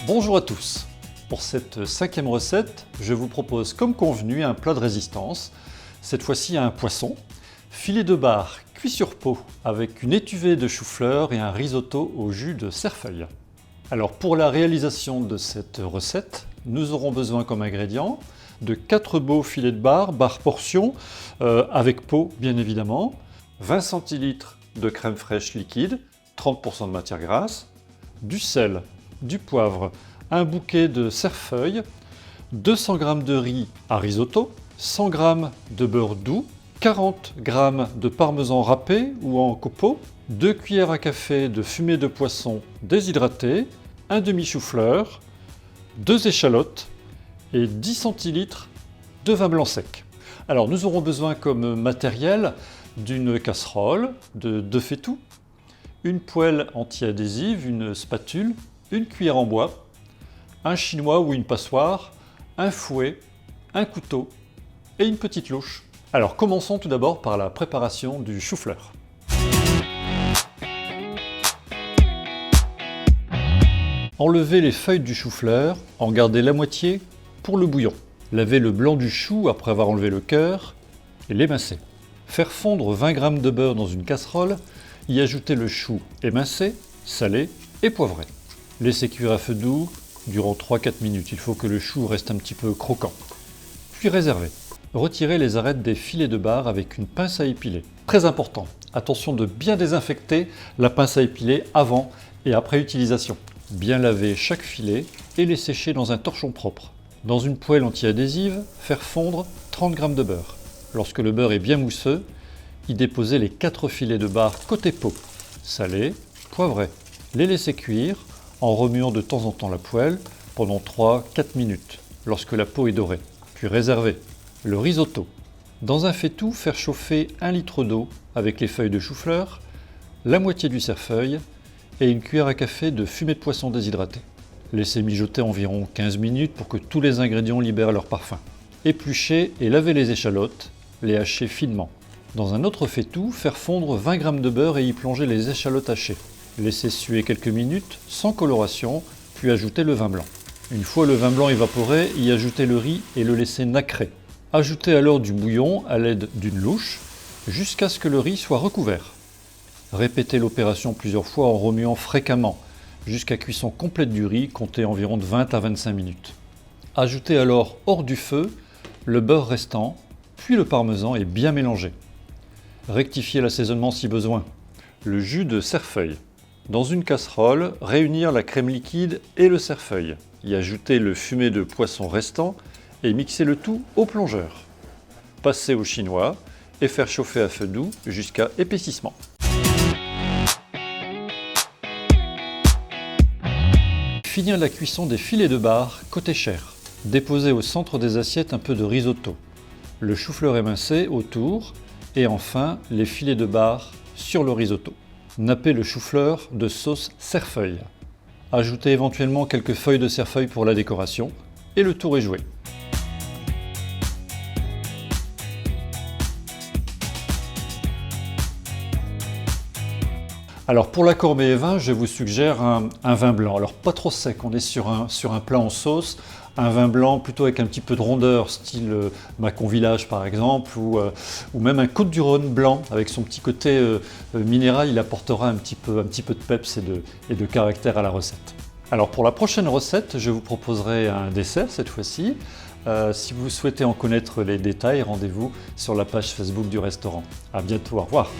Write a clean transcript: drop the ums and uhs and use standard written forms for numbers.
Bonjour à tous. Pour cette 5e recette, je vous propose comme convenu un plat de résistance, cette fois-ci un poisson, filet de bar cuit sur peau avec une étuvée de chou-fleur et un risotto au jus de cerfeuil. Alors pour la réalisation de cette recette, nous aurons besoin comme ingrédients de 4 beaux filets de bar portion, avec peau bien évidemment, 20 centilitres de crème fraîche liquide, 30% de matière grasse, du sel, du poivre, un bouquet de cerfeuil, 200 g de riz à risotto, 100 g de beurre doux, 40 g de parmesan râpé ou en copeaux, 2 cuillères à café de fumée de poisson déshydraté, un demi chou-fleur, 2 échalotes et 10 centilitres de vin blanc sec. Alors nous aurons besoin comme matériel d'une casserole, de 2 fétous, une poêle anti-adhésive, une spatule, une cuillère en bois, un chinois ou une passoire, un fouet, un couteau et une petite louche. Alors commençons tout d'abord par la préparation du chou-fleur. Enlevez les feuilles du chou-fleur, en gardez la moitié pour le bouillon. Lavez le blanc du chou après avoir enlevé le cœur et l'émincer. Faire fondre 20 g de beurre dans une casserole, y ajouter le chou émincé, salé et poivré. Laissez cuire à feu doux durant 3-4 minutes. Il faut que le chou reste un petit peu croquant. Puis réservez. Retirez les arêtes des filets de bar avec une pince à épiler. Très important, attention de bien désinfecter la pince à épiler avant et après utilisation. Bien laver chaque filet et les sécher dans un torchon propre. Dans une poêle anti-adhésive, faire fondre 30 g de beurre. Lorsque le beurre est bien mousseux, y déposer les 4 filets de bar côté peau, salés, poivrés. Les laisser cuire en remuant de temps en temps la poêle pendant 3-4 minutes lorsque la peau est dorée. Puis réserver. Le risotto. Dans un faitout, faire chauffer 1 litre d'eau avec les feuilles de chou-fleur, la moitié du cerfeuil et une cuillère à café de fumée de poisson déshydraté. Laissez mijoter environ 15 minutes pour que tous les ingrédients libèrent leur parfum. Épluchez et lavez les échalotes, les hacher finement. Dans un autre faitout, faire fondre 20 g de beurre et y plonger les échalotes hachées. Laissez suer quelques minutes sans coloration, puis ajoutez le vin blanc. Une fois le vin blanc évaporé, y ajoutez le riz et le laissez nacrer. Ajoutez alors du bouillon à l'aide d'une louche jusqu'à ce que le riz soit recouvert. Répétez l'opération plusieurs fois en remuant fréquemment jusqu'à cuisson complète du riz, comptez environ de 20 à 25 minutes. Ajoutez alors hors du feu le beurre restant, puis le parmesan et bien mélanger. Rectifiez l'assaisonnement si besoin. Le jus de cerfeuil. Dans une casserole, réunir la crème liquide et le cerfeuil. Y ajouter le fumé de poisson restant et mixer le tout au plongeur. Passer au chinois et faire chauffer à feu doux jusqu'à épaississement. Finir la cuisson des filets de bar côté chair. Déposer au centre des assiettes un peu de risotto. Le chou-fleur émincé autour et enfin les filets de bar sur le risotto. Nappez le chou-fleur de sauce cerfeuil. Ajoutez éventuellement quelques feuilles de cerfeuil pour la décoration et le tour est joué. Alors pour l'accord mets et vin, je vous suggère un vin blanc. Alors pas trop sec, on est sur un plat en sauce. Un vin blanc plutôt avec un petit peu de rondeur, style Mâcon Village par exemple, ou même un Côtes-du-Rhône blanc avec son petit côté minéral, il apportera un petit peu de peps et de caractère à la recette. Alors pour la prochaine recette, je vous proposerai un dessert cette fois-ci. Si vous souhaitez en connaître les détails, rendez-vous sur la page Facebook du restaurant. À bientôt, au revoir.